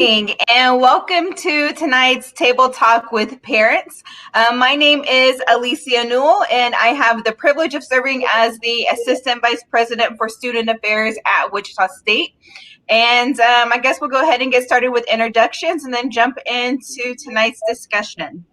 And welcome to tonight's Table Talk with Parents. My name is Alicia Newell, and I have the privilege of serving as the Assistant Vice President for Student Affairs at Wichita State. And I guess we'll go ahead and get started with introductions and then jump into tonight's discussion.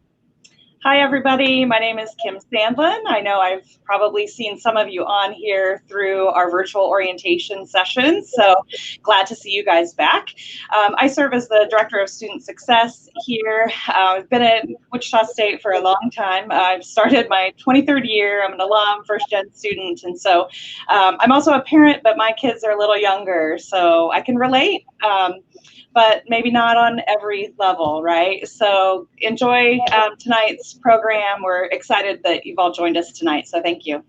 Hi, everybody. My name is Kim Sandlin. I know I've probably seen some of you on here through our virtual orientation sessions, so glad to see you guys back. I serve as the Director of Student Success here. I've been at Wichita State for a long time. I've started my 23rd year. I'm an alum, first-gen student, and so I'm also a parent, but my kids are a little younger, so I can relate. But maybe not on every level, right? So enjoy tonight's program. We're excited that you've all joined us tonight, so thank you.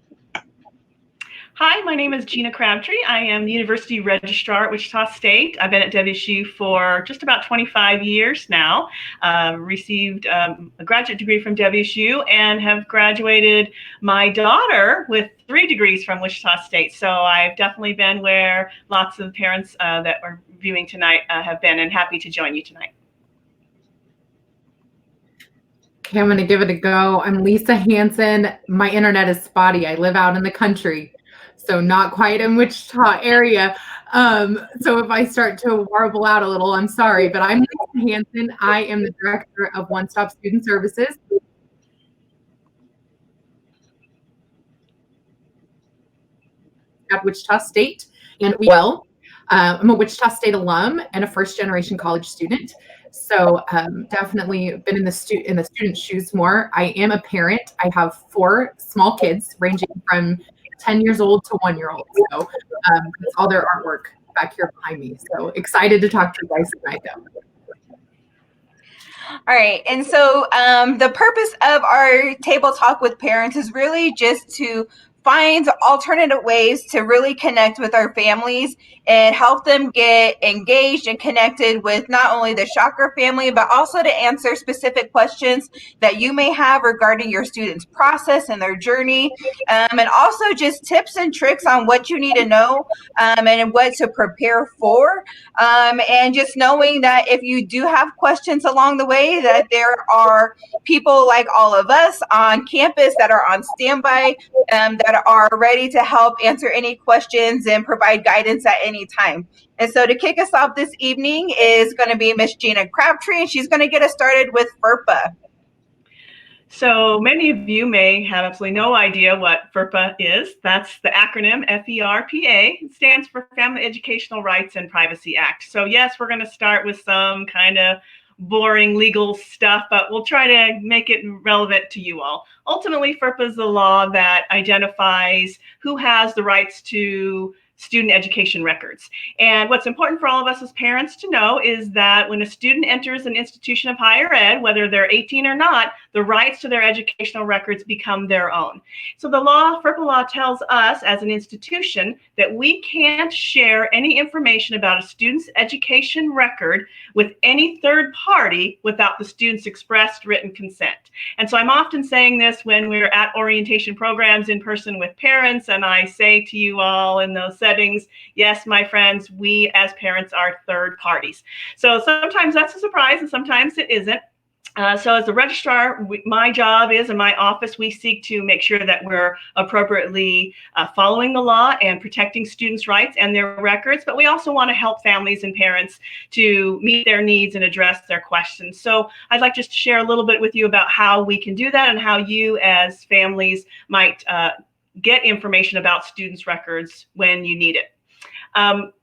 Hi, my name is Gina Crabtree. I am the University Registrar at Wichita State. I've been at WSU for just about 25 years now. Received a graduate degree from WSU and have graduated my daughter with 3 degrees from Wichita State. So I've definitely been where lots of parents that are viewing tonight have been, and happy to join you tonight. Okay, I'm going to give it a go. I'm Lisa Hansen. My internet is spotty. I live out in the country, so not quite in Wichita area. So if I start to warble out a little, I'm sorry, but I'm Lisa Hansen. I am the Director of OneStop Student Services. At Wichita State, and I'm a Wichita State alum and a first-generation college student. So definitely been in the student's shoes more. I am a parent. I have 4 small kids ranging from 10 years old to 1-year-old. So that's all their artwork back here behind me. So excited to talk to you guys tonight, though. All right, and so the purpose of our Table Talk with Parents is really just to find alternative ways to really connect with our families and help them get engaged and connected with not only the Shocker family, but also to answer specific questions that you may have regarding your student's process and their journey, and also just tips and tricks on what you need to know and what to prepare for, and just knowing that if you do have questions along the way, that there are people like all of us on campus that are on standby, that are ready to help answer any questions and provide guidance at any time. And so to kick us off this evening is going to be Miss Gina Crabtree, and she's going to get us started with FERPA. So many of you may have absolutely no idea what FERPA is. That's the acronym FERPA. It stands for Family Educational Rights and Privacy Act. So yes, we're going to start with some kind of boring legal stuff, but we'll try to make it relevant to you all. Ultimately, FERPA is the law that identifies who has the rights to student education records. And what's important for all of us as parents to know is that when a student enters an institution of higher ed, whether they're 18 or not, the rights to their educational records become their own. So the law, FERPA law, tells us as an institution that we can't share any information about a student's education record with any third party without the student's expressed written consent. And so I'm often saying this when we're at orientation programs in person with parents, and I say to you all in those settings, yes, my friends, we as parents are third parties. So sometimes that's a surprise and sometimes it isn't. So as the registrar, my job is, in my office, we seek to make sure that we're appropriately following the law and protecting students' rights and their records, but we also want to help families and parents to meet their needs and address their questions. So I'd like just to share a little bit with you about how we can do that and how you as families might get information about students' records when you need it.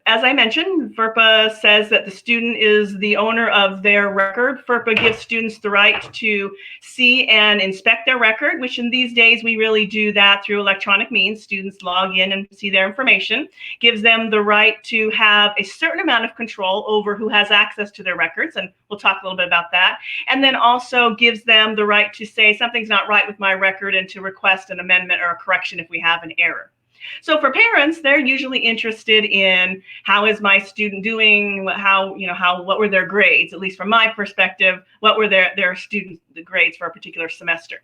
As I mentioned, FERPA says that the student is the owner of their record. FERPA gives students the right to see and inspect their record, which in these days we really do that through electronic means. Students log in and see their information. Gives them the right to have a certain amount of control over who has access to their records, and we'll talk a little bit about that. And then also gives them the right to say something's not right with my record and to request an amendment or a correction if we have an error. So for parents, they're usually interested in how is my student doing, what were their grades, at least from my perspective, what were their student grades for a particular semester.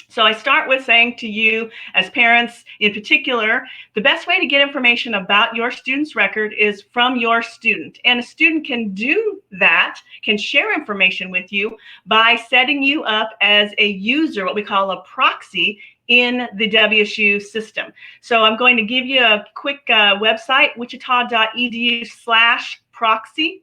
So I start with saying to you as parents in particular, the best way to get information about your student's record is from your student. And a student can do that, can share information with you by setting you up as a user, what we call a proxy, in the WSU system. So I'm going to give you a quick website, wichita.edu/proxy, Proxy.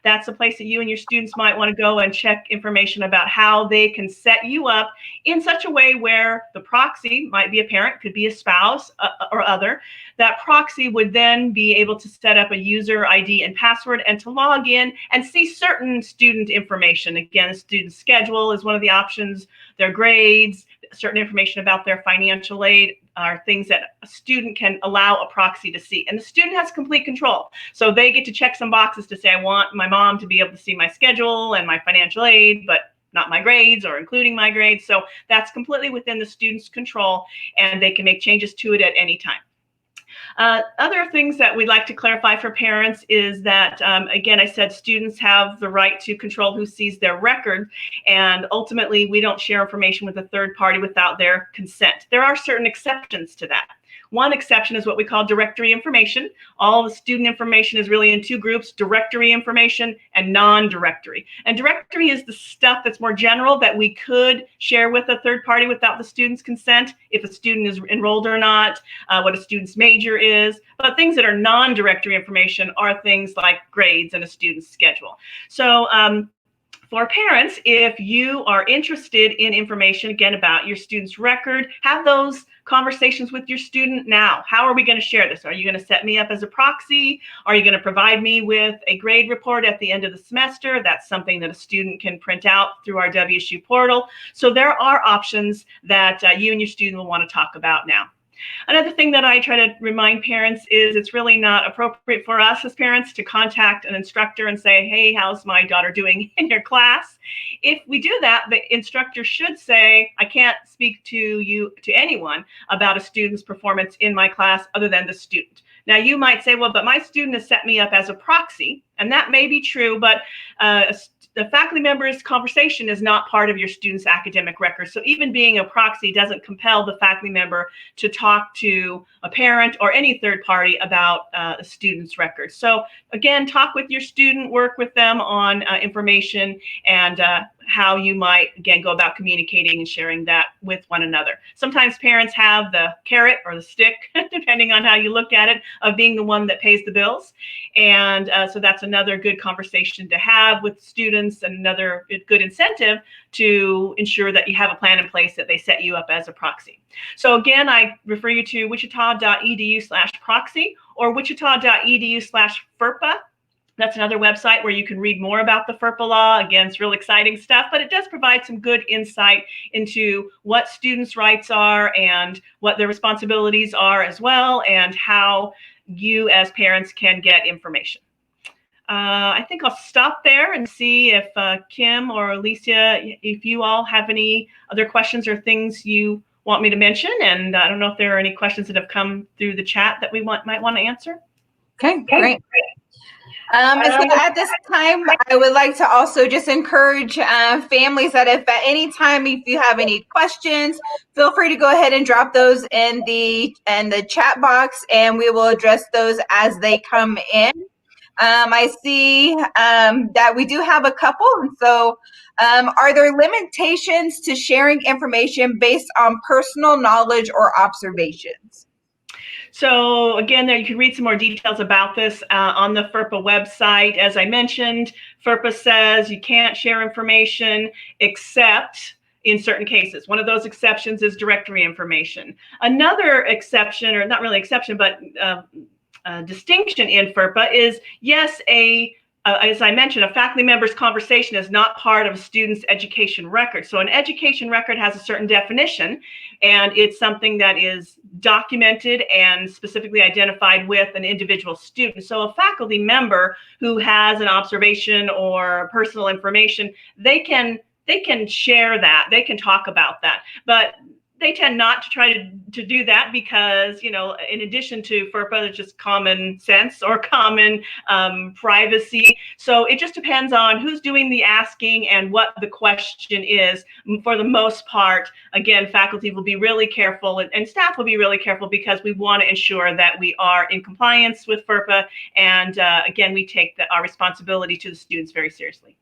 That's a place that you and your students might want to go and check information about how they can set you up in such a way where the proxy might be a parent, could be a spouse or other. That proxy would then be able to set up a user ID and password and to log in and see certain student information. Again, student schedule is one of the options, their grades, certain information about their financial aid are things that a student can allow a proxy to see. And the student has complete control. So they get to check some boxes to say, I want my mom to be able to see my schedule and my financial aid, but not my grades or including my grades. So that's completely within the student's control, and they can make changes to it at any time. Other things that we'd like to clarify for parents is that, again, I said students have the right to control who sees their record, and ultimately we don't share information with a third party without their consent. There are certain exceptions to that. One exception is what we call directory information. All the student information is really in two groups, directory information and non-directory. And directory is the stuff that's more general that we could share with a third party without the student's consent, if a student is enrolled or not, what a student's major is. But things that are non-directory information are things like grades and a student's schedule. So for parents, if you are interested in information, again, about your student's record, have those conversations with your student now. How are we going to share this? Are you going to set me up as a proxy? Are you going to provide me with a grade report at the end of the semester? That's something that a student can print out through our WSU portal. So there are options that you and your student will want to talk about now. Another thing that I try to remind parents is it's really not appropriate for us as parents to contact an instructor and say, hey, how's my daughter doing in your class? If we do that, the instructor should say, I can't speak to anyone about a student's performance in my class other than the student. Now, you might say, well, but my student has set me up as a proxy, and that may be true, but the faculty member's conversation is not part of your student's academic record. So even being a proxy doesn't compel the faculty member to talk to a parent or any third party about a student's record. So again, talk with your student, work with them on information and how you might, again, go about communicating and sharing that with one another. Sometimes parents have the carrot or the stick, depending on how you look at it, of being the one that pays the bills. And so that's another good conversation to have with students, and another good incentive to ensure that you have a plan in place that they set you up as a proxy. So again, I refer you to wichita.edu/proxy or wichita.edu/FERPA. That's another website where you can read more about the FERPA law. Again, it's real exciting stuff, but it does provide some good insight into what students' rights are and what their responsibilities are as well, and how you as parents can get information. I think I'll stop there and see if Kim or Alicia, if you all have any other questions or things you want me to mention. And I don't know if there are any questions that have come through the chat that we might want to answer. Okay, great. And so at this time, I would like to also just encourage families that if at any time, if you have any questions, feel free to go ahead and drop those in the chat box, and we will address those as they come in. I see that we do have a couple. And so are there limitations to sharing information based on personal knowledge or observations? So again, there you can read some more details about this on the FERPA website. As I mentioned, FERPA says you can't share information except in certain cases. One of those exceptions is directory information. Another exception, or not really exception, but distinction in FERPA is, yes, as I mentioned, a faculty member's conversation is not part of a student's education record. So an education record has a certain definition, and it's something that is documented and specifically identified with an individual student. So a faculty member who has an observation or personal information, they can share that, they can talk about that. But they tend not to try to do that because, you know, in addition to FERPA, it's just common sense or common privacy. So it just depends on who's doing the asking and what the question is. For the most part, again, faculty will be really careful and staff will be really careful because we want to ensure that we are in compliance with FERPA. And again, we take our responsibility to the students very seriously.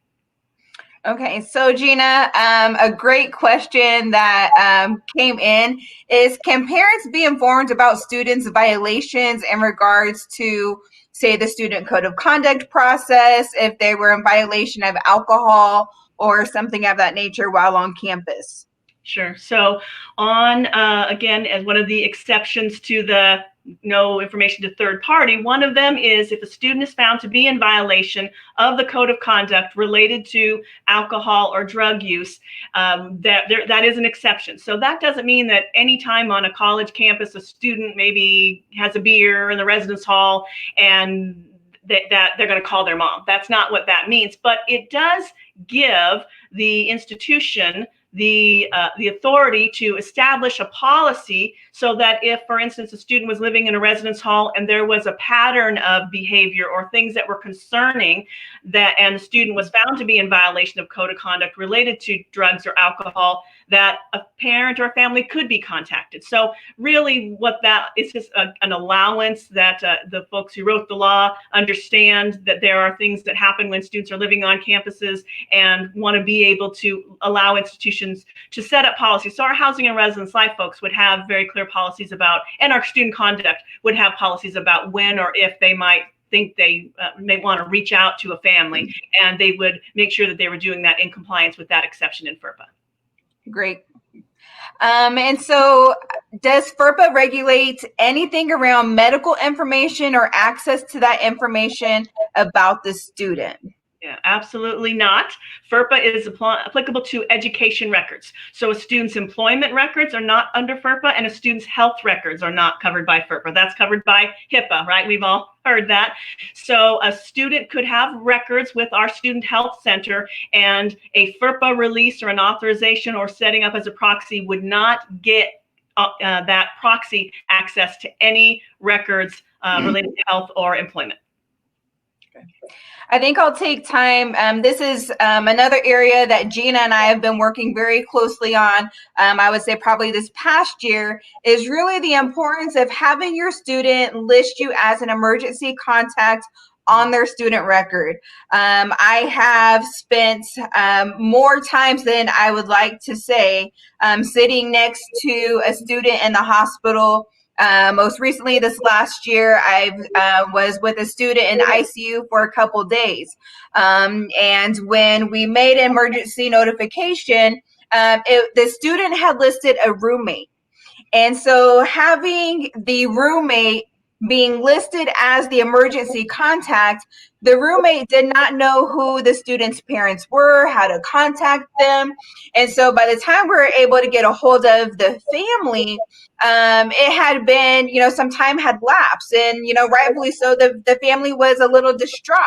Okay, so Gina, a great question that came in is, can parents be informed about students' violations in regards to, say, the student code of conduct process, if they were in violation of alcohol or something of that nature while on campus? Sure. So on, again, as one of the exceptions to the no information to third party, one of them is if a student is found to be in violation of the code of conduct related to alcohol or drug use, that is an exception. So that doesn't mean that anytime on a college campus, a student maybe has a beer in the residence hall and that they're going to call their mom. That's not what that means, but it does give the institution the authority to establish a policy so that if, for instance, a student was living in a residence hall and there was a pattern of behavior or things that were concerning and the student was found to be in violation of code of conduct related to drugs or alcohol, that a parent or a family could be contacted. So really what that is just an allowance that the folks who wrote the law understand that there are things that happen when students are living on campuses and want to be able to allow institutions to set up policies. So our housing and residence life folks would have very clear policies about, and our student conduct would have policies about when or if they might think they may want to reach out to a family, and they would make sure that they were doing that in compliance with that exception in FERPA. Great. And so does FERPA regulate anything around medical information or access to that information about the student? Yeah, absolutely not. FERPA is applicable to education records. So a student's employment records are not under FERPA, and a student's health records are not covered by FERPA. That's covered by HIPAA, right? We've all heard that. So a student could have records with our Student Health Center, and a FERPA release or an authorization or setting up as a proxy would not get that proxy access to any records related to health or employment. I think I'll take time. This is another area that Gina and I have been working very closely on. I would say probably this past year is really the importance of having your student list you as an emergency contact on their student record. I have spent more times than I would like to say sitting next to a student in the hospital. Most recently, this last year, I was with a student in ICU for a couple days. And when we made an emergency notification, the student had listed a roommate. And so having the roommate being listed as the emergency contact, the roommate did not know who the student's parents were, how to contact them. And so by the time we were able to get a hold of the family, it had been, some time had lapsed, and, rightfully so, the family was a little distraught.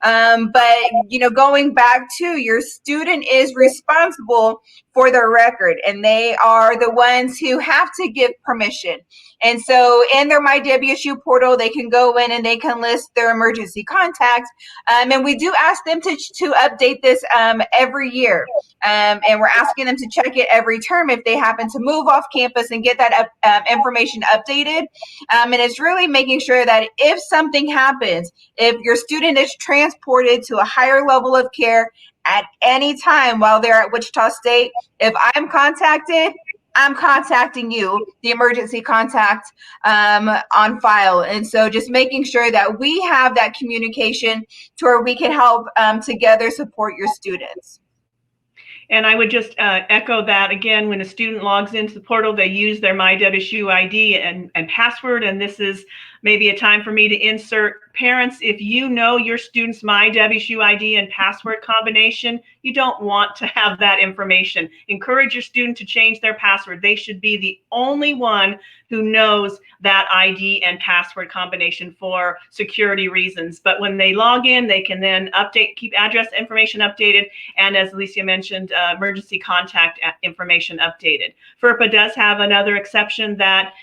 But, going back to your student is responsible for their record, and they are the ones who have to give permission. And so in their MyWSU portal, they can go in and they can list their emergency contacts. And we do ask them to update this every year. And we're asking them to check it every term if they happen to move off campus and get that information updated. And it's really making sure that if something happens, if your student is transported to a higher level of care at any time while they're at Wichita State, if I'm contacted, I'm contacting you, the emergency contact on file. And so just making sure that we have that communication to where we can help together support your students. And I would just echo that again, when a student logs into the portal, they use their MyWSU ID and password. And this is maybe a time for me to insert parents, if you know your student's MyWSU ID and password combination, you don't want to have that information. Encourage your student to change their password. They should be the only one who knows that ID and password combination for security reasons. But when they log in, they can then keep address information updated, and as Alicia mentioned, emergency contact information updated. FERPA does have another exception that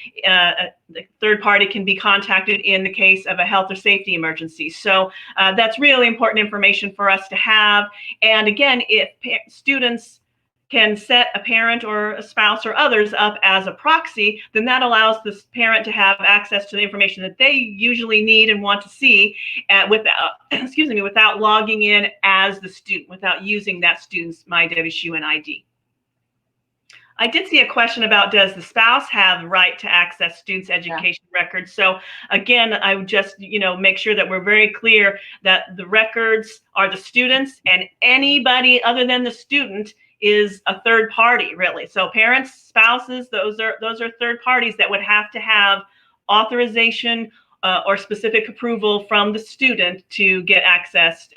the third party can be contacted in the case of a health or safety emergency. So that's really important information for us to have. And again, if students can set a parent or a spouse or others up as a proxy, then that allows the parent to have access to the information that they usually need and want to see without logging in as the student, without using that student's MyWSU ID. I did see a question about, does the spouse have the right to access students' education records? So again, I would just, make sure that we're very clear that the records are the students, and anybody other than the student is a third party, really. So parents, spouses, those are third parties that would have to have authorization or specific approval from the student to get access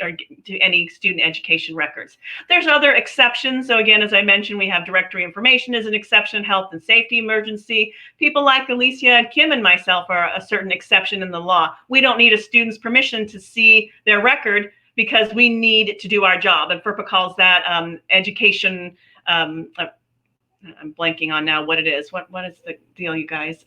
to any student education records. There's other exceptions. So again, as I mentioned, we have directory information as an exception, health and safety emergency. People like Alicia and Kim and myself are a certain exception in the law. We don't need a student's permission to see their record because we need to do our job. And FERPA calls that education. I'm blanking on now what it is. What is the deal, you guys?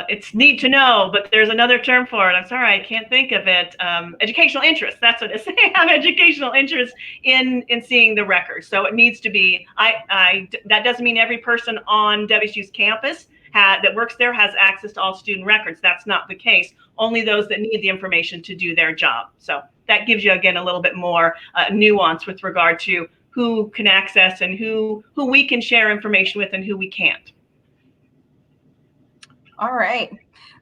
It's need to know, but there's another term for it. I'm sorry, I can't think of it. Educational interest. That's what it is. They have educational interest in seeing the record. So it needs to be. That doesn't mean every person on WSU's campus that works there has access to all student records. That's not the case. Only those that need the information to do their job. So that gives you, again, a little bit more nuance with regard to who can access and who we can share information with and who we can't. All right,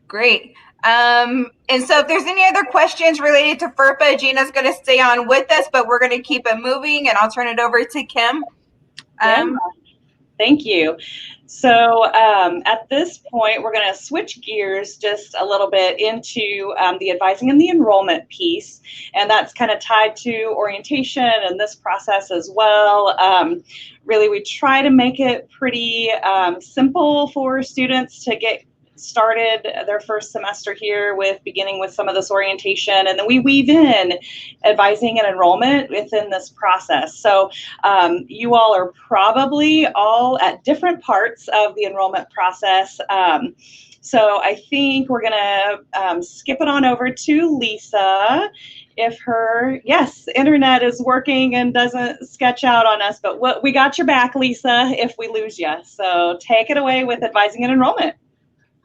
great. And so if there's any other questions related to FERPA, Gina's going to stay on with us, but we're going to keep it moving, and I'll turn it over to Kim. Thank you. So at this point, we're going to switch gears just a little bit into the advising and the enrollment piece, and that's kind of tied to orientation and this process as well. Really, we try to make it pretty simple for students to get started their first semester here beginning with some of this orientation, and then we weave in advising and enrollment within this process. So you all are probably all at different parts of the enrollment process. So I think we're gonna skip it on over to Lisa. If her internet is working and doesn't sketch out on us, but we got your back, Lisa, if we lose you. So take it away with advising and enrollment.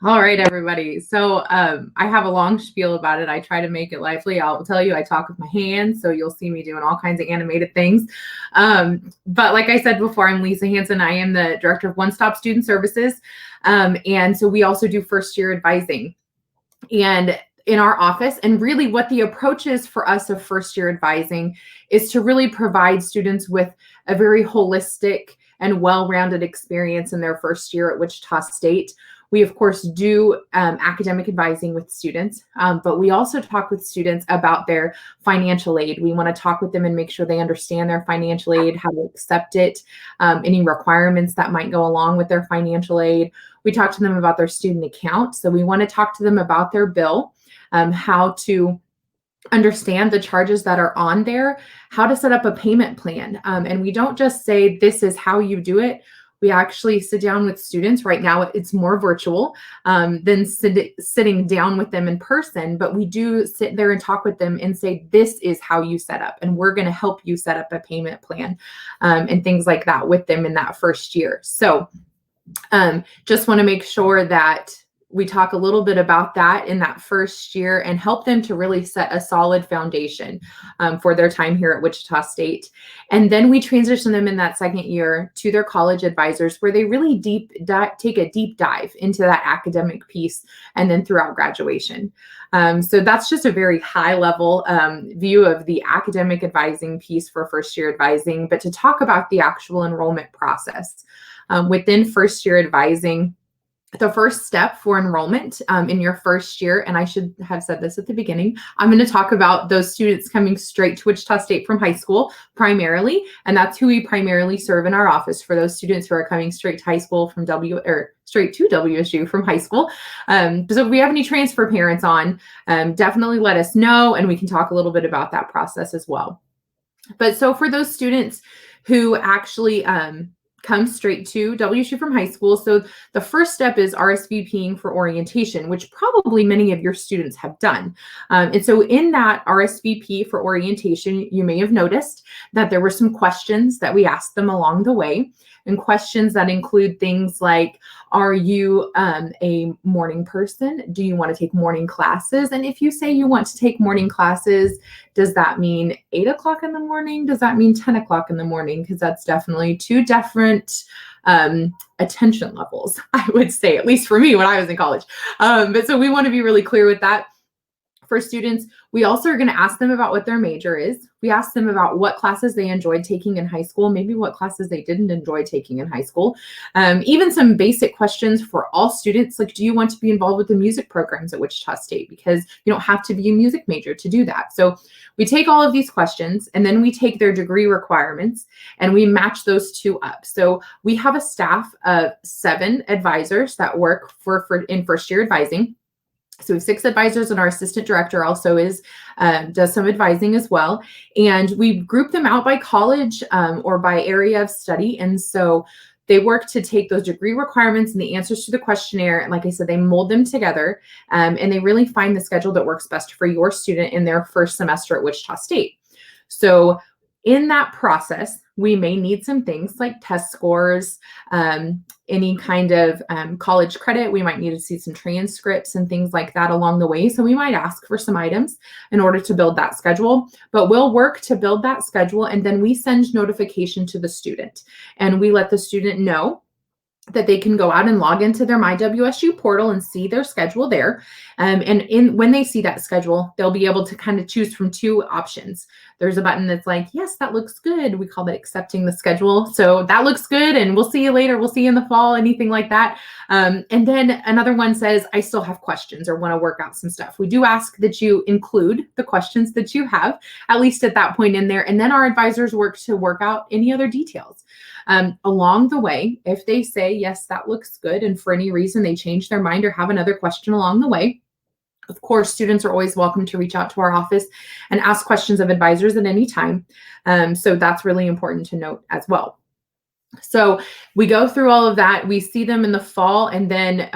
All right, everybody. So I have a long spiel about it. I try to make it lively. I'll tell you, I talk with my hands, so you'll see me doing all kinds of animated things. But like I said before, I'm Lisa Hansen. I am the director of OneStop Student Services. And so we also do first year advising. And in our office, and really what the approach is for us of first year advising is to really provide students with a very holistic and well-rounded experience in their first year at Wichita State. We, of course, do academic advising with students, but we also talk with students about their financial aid. We want to talk with them and make sure they understand their financial aid, how to accept it, any requirements that might go along with their financial aid. We talk to them about their student account. So we want to talk to them about their bill, how to understand the charges that are on there, how to set up a payment plan. And we don't just say, this is how you do it. We actually sit down with students. Right now, it's more virtual than sitting down with them in person, but we do sit there and talk with them and say, this is how you set up, and we're going to help you set up a payment plan and things like that with them in that first year. So just want to make sure that we talk a little bit about that in that first year and help them to really set a solid foundation for their time here at Wichita State. And then we transition them in that second year to their college advisors, where they really take a deep dive into that academic piece and then throughout graduation. So that's just a very high level view of the academic advising piece for first year advising. But to talk about the actual enrollment process within first year advising, the first step for enrollment in your first year, and I should have said this at the beginning, I'm going to talk about those students coming straight to Wichita State from high school primarily, and that's who we primarily serve in our office, for those students who are coming straight to high school from straight to WSU from high school. So if we have any transfer parents on, definitely let us know, and we can talk a little bit about that process as well. But so for those students who actually come straight to WSU from high school, so the first step is RSVPing for orientation, which probably many of your students have done. And so in that RSVP for orientation, you may have noticed that there were some questions that we asked them along the way, and questions that include things like, are you a morning person? Do you want to take morning classes? And if you say you want to take morning classes, does that mean 8 o'clock in the morning? Does that mean 10 o'clock in the morning? Because that's definitely two different attention levels, I would say, at least for me when I was in college. But so we want to be really clear with that. For students, we also are going to ask them about what their major is. We ask them about what classes they enjoyed taking in high school, maybe what classes they didn't enjoy taking in high school. Even some basic questions for all students, like, do you want to be involved with the music programs at Wichita State? Because you don't have to be a music major to do that. So we take all of these questions, and then we take their degree requirements and we match those two up. So we have a staff of 7 advisors that work in first year advising. So we have 6 advisors, and our assistant director also does some advising as well. And we group them out by college or by area of study. And so they work to take those degree requirements and the answers to the questionnaire. And like I said, they mold them together and they really find the schedule that works best for your student in their first semester at Wichita State. So in that process, we may need some things like test scores, any kind of college credit. We might need to see some transcripts and things like that along the way. So we might ask for some items in order to build that schedule, but we'll work to build that schedule. And then we send notification to the student, and we let the student know that they can go out and log into their MyWSU portal and see their schedule there. When they see that schedule, they'll be able to kind of choose from 2 options. There's a button that's like, yes, that looks good. We call that accepting the schedule. So that looks good, and we'll see you later. We'll see you in the fall, anything like that. And then another one says, I still have questions or want to work out some stuff. We do ask that you include the questions that you have, at least at that point in there. And then our advisors work out any other details. Along the way, if they say, yes, that looks good, and for any reason they change their mind or have another question along the way, of course, students are always welcome to reach out to our office and ask questions of advisors at any time. So that's really important to note as well. So we go through all of that. We see them in the fall, and then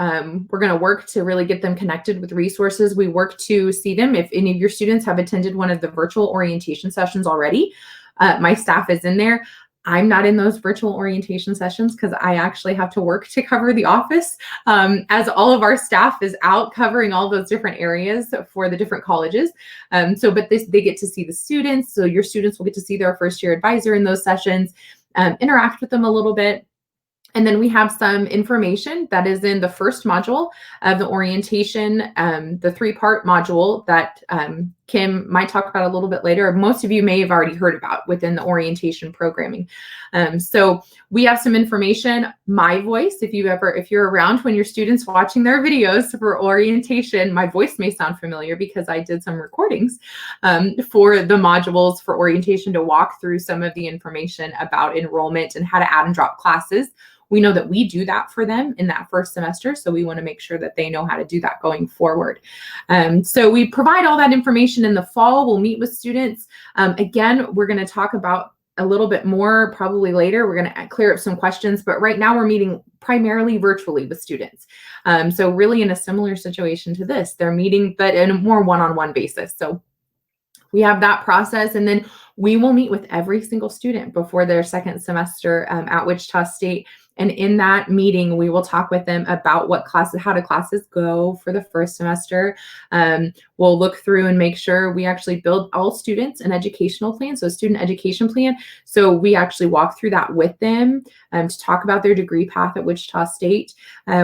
we're going to work to really get them connected with resources. We work to see them. If any of your students have attended one of the virtual orientation sessions already, my staff is in there. I'm not in those virtual orientation sessions because I actually have to work to cover the office, as all of our staff is out covering all those different areas for the different colleges. But they get to see the students. So your students will get to see their first year advisor in those sessions, interact with them a little bit. And then we have some information that is in the first module of the orientation, the 3-part module that Kim might talk about a little bit later. Most of you may have already heard about within the orientation programming. So we have some information. My voice, if you're around when your students watching their videos for orientation, my voice may sound familiar because I did some recordings for the modules for orientation to walk through some of the information about enrollment and how to add and drop classes. We know that we do that for them in that first semester, so we want to make sure that they know how to do that going forward. So we provide all that information in the fall. We'll meet with students. Again, we're going to talk about a little bit more probably later. We're going to clear up some questions, but right now we're meeting primarily virtually with students. So really in a similar situation to this, they're meeting, but in a more one-on-one basis. So we have that process, and then we will meet with every single student before their second semester at Wichita State. And in that meeting, we will talk with them about how do classes go for the first semester. We'll look through and make sure we actually build all students an educational plan, so student education plan. So we actually walk through that with them to talk about their degree path at Wichita State.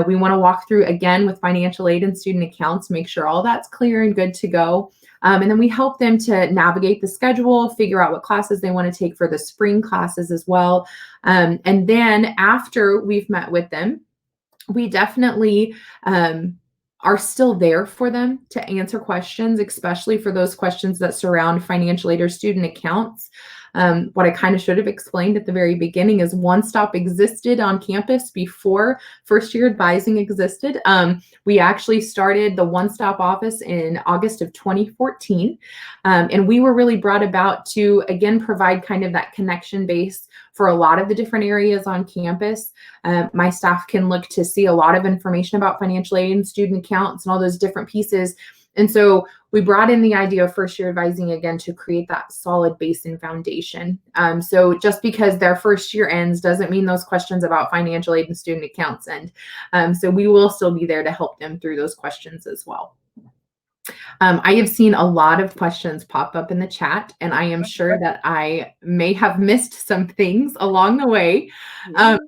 We want to walk through again with financial aid and student accounts, make sure all that's clear and good to go. And then we help them to navigate the schedule, figure out what classes they want to take for the spring classes as well. And then after we've met with them, we definitely are still there for them to answer questions, especially for those questions that surround financial aid or student accounts. What I kind of should have explained at the very beginning is OneStop existed on campus before first year advising existed. We actually started the OneStop office in August of 2014. And we were really brought about to, again, provide kind of that connection base for a lot of the different areas on campus. My staff can look to see a lot of information about financial aid and student accounts and all those different pieces. And so we brought in the idea of first year advising again to create that solid base and foundation. So just because their first year ends doesn't mean those questions about financial aid and student accounts end. So we will still be there to help them through those questions as well. I have seen a lot of questions pop up in the chat, and I am sure that I may have missed some things along the way. So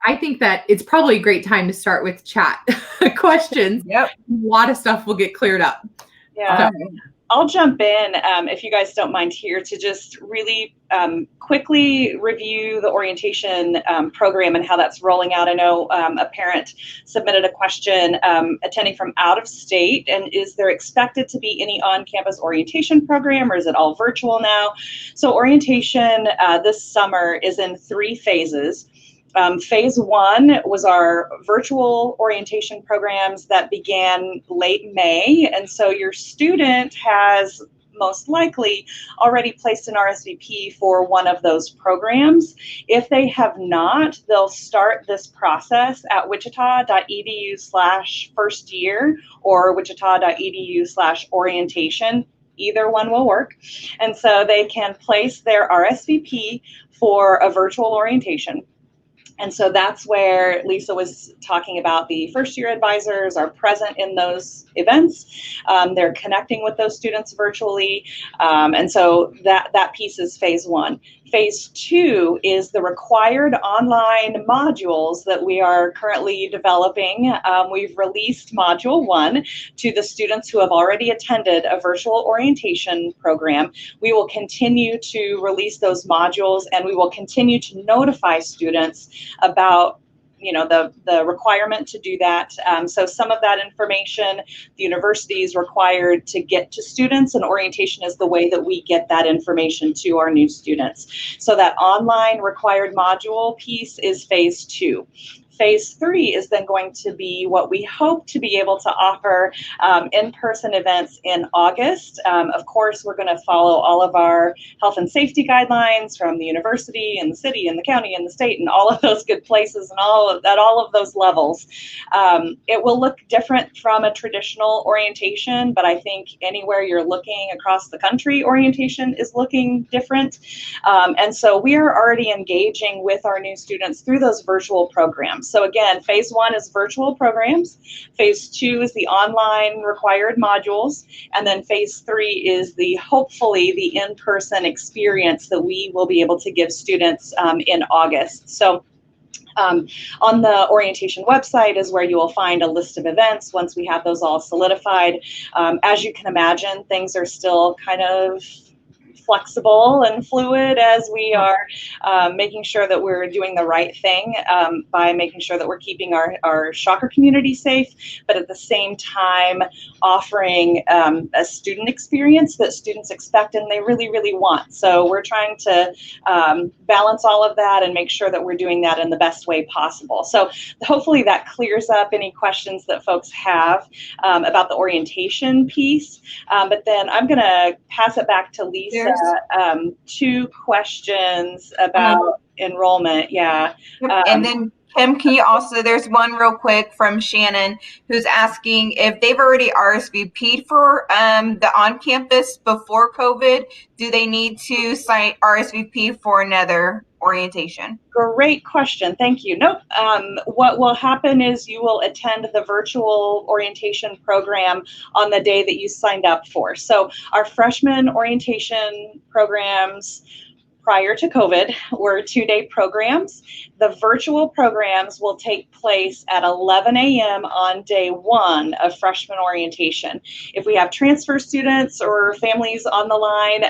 I think that it's probably a great time to start with chat questions. Yep. A lot of stuff will get cleared up. Yeah. I'll jump in, if you guys don't mind here, to just really quickly review the orientation program and how that's rolling out. I know a parent submitted a question attending from out of state, and is there expected to be any on-campus orientation program, or is it all virtual now? So orientation this summer is in 3 phases. Phase 1 was our virtual orientation programs that began late May. And so your student has most likely already placed an RSVP for one of those programs. If they have not, they'll start this process at wichita.edu/first year or wichita.edu/orientation. Either one will work. And so they can place their RSVP for a virtual orientation. And so that's where Lisa was talking about. The first year advisors are present in those events. They're connecting with those students virtually. And so that piece is phase 1. Phase 2 is the required online modules that we are currently developing. We've released module 1 to the students who have already attended a virtual orientation program. We will continue to release those modules, and we will continue to notify students about the requirement to do that. So some of that information the university is required to get to students, and orientation is the way that we get that information to our new students. So that online required module piece is phase 2. Phase 3 is then going to be what we hope to be able to offer in-person events in August. Of course, we're going to follow all of our health and safety guidelines from the university and the city and the county and the state and all of those good places and all of those levels. It will look different from a traditional orientation, but I think anywhere you're looking across the country, orientation is looking different. And so we are already engaging with our new students through those virtual programs. So again, phase 1 is virtual programs. Phase 2 is the online required modules. And then phase 3 is hopefully the in-person experience that we will be able to give students in August. So on the orientation website is where you will find a list of events once we have those all solidified. As you can imagine, things are still kind of flexible and fluid as we are making sure that we're doing the right thing by making sure that we're keeping our shocker community safe, but at the same time offering a student experience that students expect and they really, really want. So we're trying to balance all of that and make sure that we're doing that in the best way possible. So hopefully that clears up any questions that folks have about the orientation piece. But then I'm going to pass it back to Lisa. 2 questions about enrollment. Yeah. And then Kim, can you also, there's one real quick from Shannon who's asking if they've already RSVP'd for the on-campus before COVID, do they need to sign RSVP for another orientation? Great question. Thank you. Nope. What will happen is you will attend the virtual orientation program on the day that you signed up for. So our freshman orientation programs prior to COVID were 2-day programs. The virtual programs will take place at 11 a.m. on day 1 of freshman orientation. If we have transfer students or families on the line,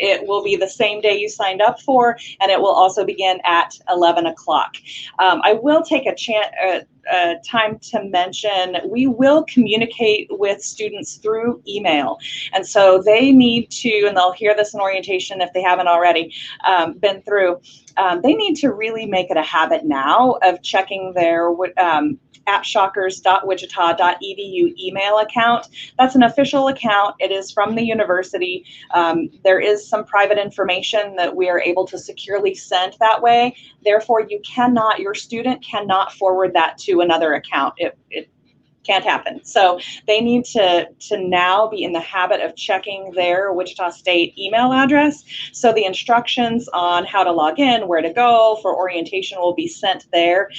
it will be the same day you signed up for, and it will also begin at 11 o'clock. I will take a time to mention, we will communicate with students through email. And so they need to, and they'll hear this in orientation if they haven't already been through, they need to really make it a habit now of checking their appshockers.wichita.edu email account. That's an official account. It is from the university. There is some private information that we are able to securely send that way. Therefore, your student cannot forward that to another account. It can't happen. So they need to now be in the habit of checking their Wichita State email address. So the instructions on how to log in, where to go for orientation will be sent there.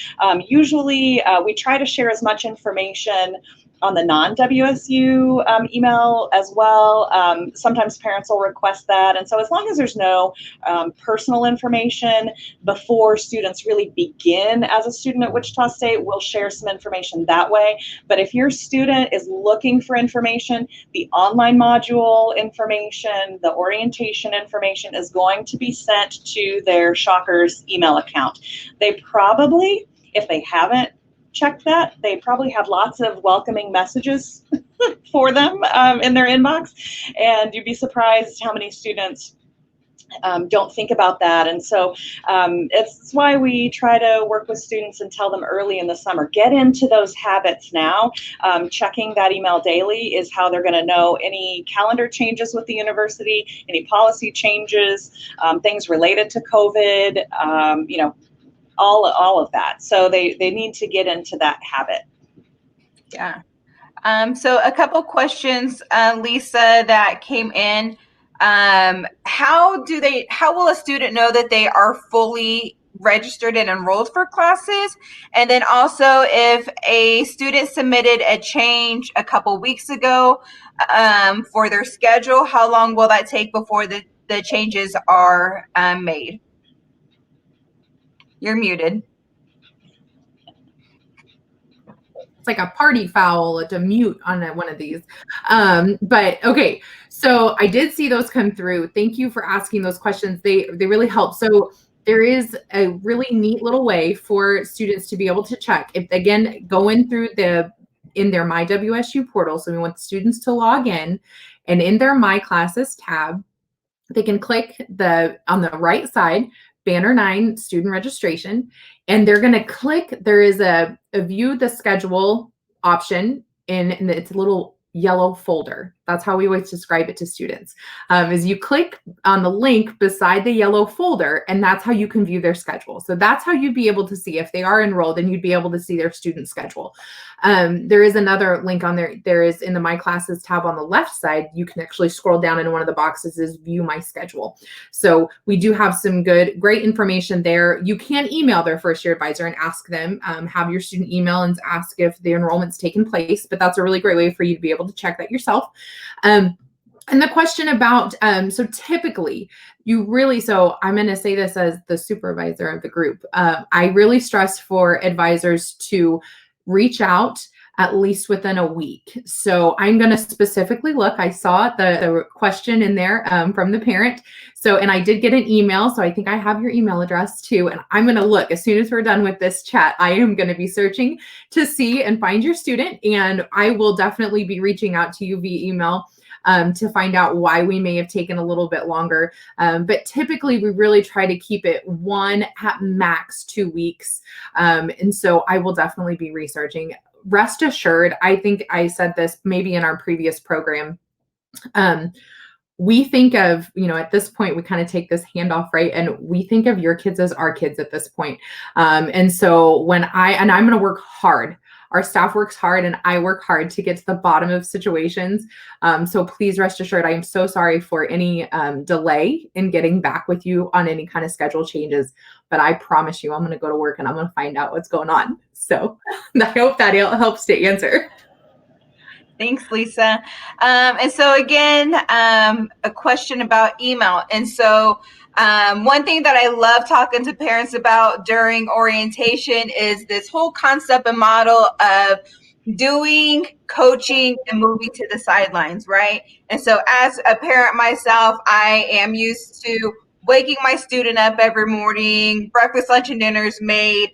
Usually we try to share as much information on the non-WSU email as well. Sometimes parents will request that. And so as long as there's no personal information before students really begin as a student at Wichita State, we'll share some information that way. But if your student is looking for information, the online module information, the orientation information is going to be sent to their Shockers email account. They probably, if they haven't checked that, they probably have lots of welcoming messages for them in their inbox, and you'd be surprised how many students don't think about that. And so it's why we try to work with students and tell them early in the summer, get into those habits now. Checking that email daily is how they're going to know any calendar changes with the university, any policy changes, things related to COVID, all of that. So they need to get into that habit. Yeah. So a couple questions, Lisa, that came in. How will a student know that they are fully registered and enrolled for classes? And then also, if a student submitted a change a couple weeks ago for their schedule, how long will that take before the changes are made? You're muted. It's like a party foul to mute on one of these. But okay, so I did see those come through. Thank you for asking those questions. They really help. So there is a really neat little way for students to be able to check. If again, going through in their My WSU portal, so we want students to log in, and in their My Classes tab, they can click on the right side, Banner 9, student registration, and they're going to click, there is a view the schedule option in it's a little yellow folder. That's how we always describe it to students, is you click on the link beside the yellow folder, and that's how you can view their schedule. So that's how you'd be able to see if they are enrolled, and you'd be able to see their student schedule. There is another link on there. There is in the My Classes tab on the left side, you can actually scroll down, and one of the boxes is View My Schedule. So we do have some great information there. You can email their first year advisor and ask them, have your student email and ask if the enrollment's taken place, but that's a really great way for you to be able to check that yourself. And the question about, so typically so I'm going to say this as the supervisor of the group. I really stress for advisors to reach out at least within a week. So I'm going to specifically look, I saw the question in there from the parent. So, and I did get an email. So I think I have your email address too. And I'm going to look as soon as we're done with this chat, I am going to be searching to see and find your student. And I will definitely be reaching out to you via email to find out why we may have taken a little bit longer. But typically we really try to keep it 1 at max 2 weeks. And so I will definitely be researching. Rest assured, I think I said this maybe in our previous program. We think of, at this point, we kind of take this handoff, right? And we think of your kids as our kids at this point. And so I'm going to work hard. Our staff works hard, and I work hard to get to the bottom of situations. So please rest assured, I am so sorry for any delay in getting back with you on any kind of schedule changes. But I promise you, I'm going to go to work and I'm going to find out what's going on. So I hope that helps to answer. Thanks, Lisa. And so again, a question about email. And so one thing that I love talking to parents about during orientation is this whole concept and model of doing, coaching, and moving to the sidelines, right? And so as a parent myself, I am used to waking my student up every morning, breakfast, lunch, and dinner's made,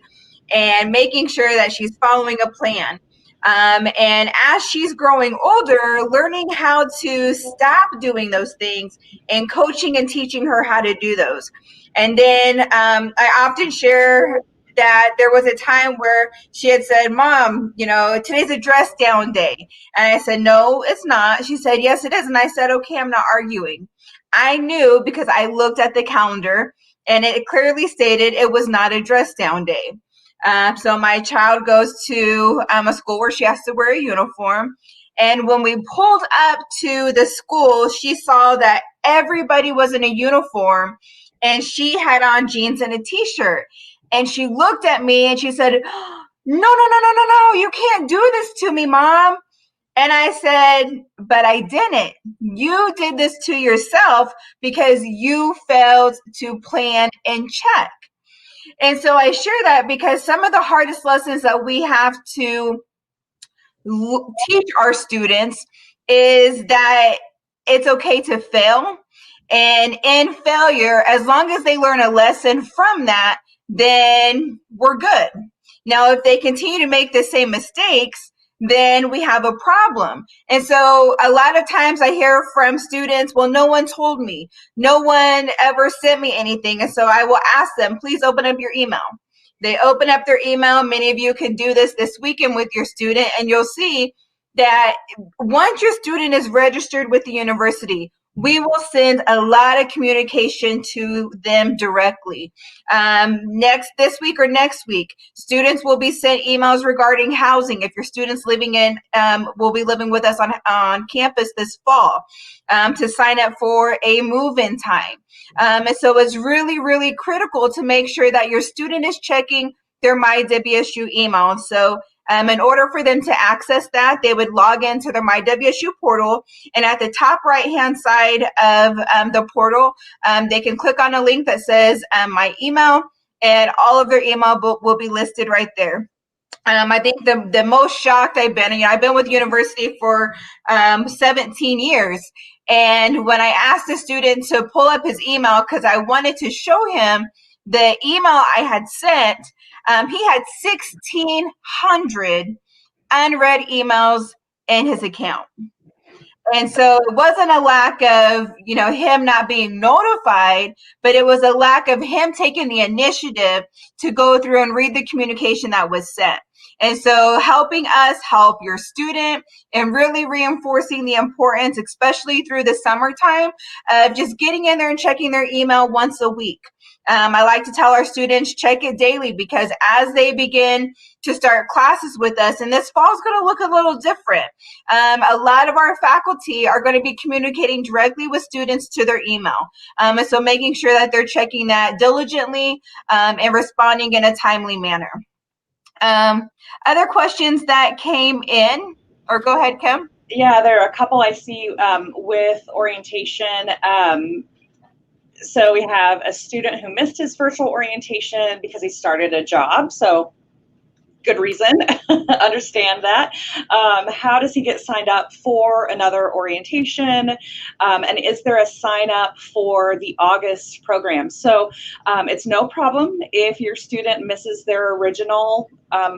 and making sure that she's following a plan. And as she's growing older, learning how to stop doing those things and coaching and teaching her how to do those. And then I often share that there was a time where she had said, Mom, today's a dress down day. And I said, no, it's not. She said, yes, it is. And I said, okay, I'm not arguing. I knew because I looked at the calendar and it clearly stated it was not a dress down day. So my child goes to a school where she has to wear a uniform. And when we pulled up to the school, she saw that everybody was in a uniform and she had on jeans and a t-shirt. And she looked at me and she said, no, you can't do this to me, Mom. And I said, but I didn't. You did this to yourself because you failed to plan and check. And so I share that because some of the hardest lessons that we have to teach our students is that it's okay to fail. And in failure, as long as they learn a lesson from that, then we're good. Now, if they continue to make the same mistakes, then we have a problem. And so a lot of times I hear from students, well, no one told me. No one ever sent me anything. And so I will ask them, please open up your email. They open up their email. Many of you can do this weekend with your student, and you'll see that once your student is registered with the university, we will send a lot of communication to them directly. This week or next week, students will be sent emails regarding housing. If your students will be living with us on campus this fall, to sign up for a move-in time. And so it's really, really critical to make sure that your student is checking their MyWSU email. So in order for them to access that, they would log into their MyWSU portal, and at the top right-hand side of the portal, they can click on a link that says my email, and all of their email will be listed right there. I think the most shocked I've been, I've been with the university for 17 years, and when I asked a student to pull up his email because I wanted to show him the email I had sent, he had 1,600 unread emails in his account. And so it wasn't a lack of, him not being notified, but it was a lack of him taking the initiative to go through and read the communication that was sent. And so helping us help your student and really reinforcing the importance, especially through the summertime, of just getting in there and checking their email once a week. I like to tell our students, check it daily, because as they begin to start classes with us, and this fall is going to look a little different. A lot of our faculty are going to be communicating directly with students to their email. And so making sure that they're checking that diligently and responding in a timely manner. Other questions that came in, or go ahead, Kim. Yeah, there are a couple I see with orientation. So we have a student who missed his virtual orientation because he started a job. So good reason, understand that. How does he get signed up for another orientation? And is there a sign up for the August program? So it's no problem if your student misses their original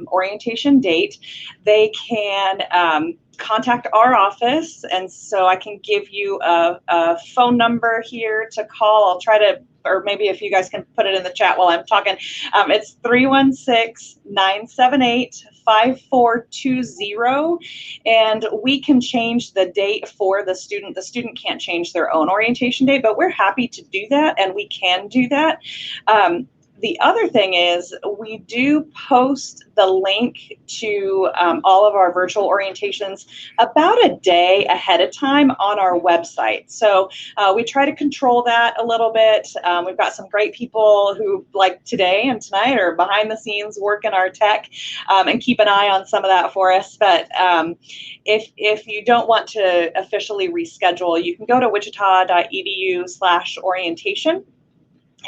orientation date. They can contact our office, and so I can give you a phone number here to call. I'll try to, or maybe if you guys can put it in the chat while I'm talking. It's 316-978-5420, and we can change the date for the student. The student can't change their own orientation date, but we're happy to do that, and we can do that. The other thing is we do post the link to all of our virtual orientations about a day ahead of time on our website. So we try to control that a little bit. We've got some great people who, like today and tonight, are behind the scenes working our tech and keep an eye on some of that for us. But if you don't want to officially reschedule, you can go to wichita.edu/orientation.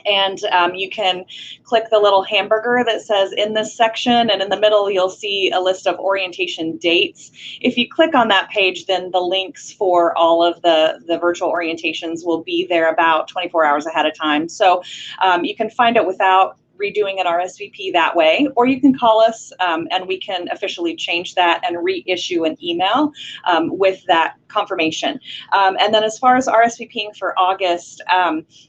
And you can click the little hamburger that says in this section, and in the middle you'll see a list of orientation dates. If you click on that page, then the links for all of the virtual orientations will be there about 24 hours ahead of time. So you can find it without redoing an RSVP that way, or you can call us and we can officially change that and reissue an email with that confirmation. And then as far as RSVPing for August,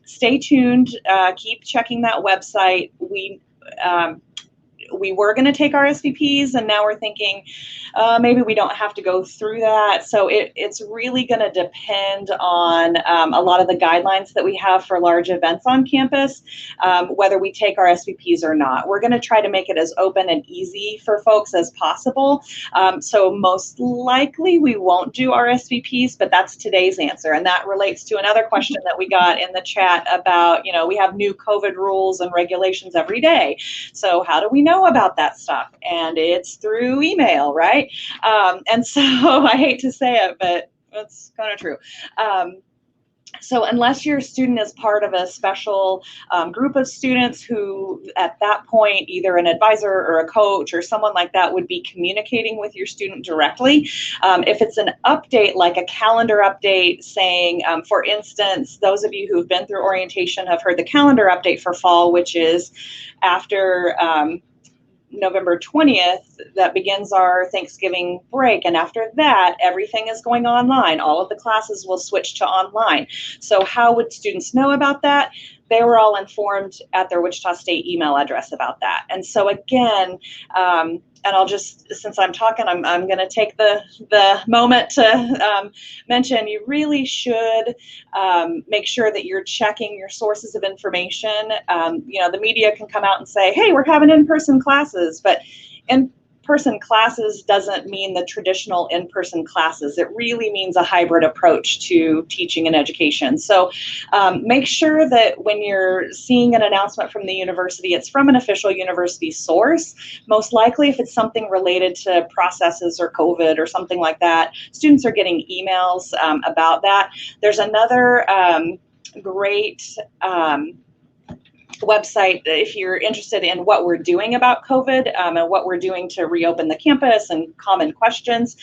stay tuned, keep checking that website. We were going to take RSVPs, and now we're thinking maybe we don't have to go through that. So it's really going to depend on a lot of the guidelines that we have for large events on campus, whether we take RSVPs or not. We're going to try to make it as open and easy for folks as possible. So most likely we won't do RSVPs, but that's today's answer. And that relates to another question that we got in the chat about, we have new COVID rules and regulations every day. So how do we know about that stuff? And it's through email, right? And so I hate to say it, but it's kind of true. So unless your student is part of a special group of students who at that point, either an advisor or a coach or someone like that would be communicating with your student directly. If it's an update, like a calendar update saying, for instance, those of you who've been through orientation have heard the calendar update for fall, which is after November 20th, that begins our Thanksgiving break. And after that, everything is going online. All of the classes will switch to online. So how would students know about that? They were all informed at their Wichita State email address about that. And so again, and I'll just, since I'm talking, I'm going to take the moment to mention you really should make sure that you're checking your sources of information. The media can come out and say, hey, we're having in-person classes, but in-person classes doesn't mean the traditional in-person classes. It really means a hybrid approach to teaching and education. So make sure that when you're seeing an announcement from the university, it's from an official university source. Most likely, if it's something related to processes or COVID or something like that, students are getting emails about that. There's another great website if you're interested in what we're doing about COVID and what we're doing to reopen the campus and common questions,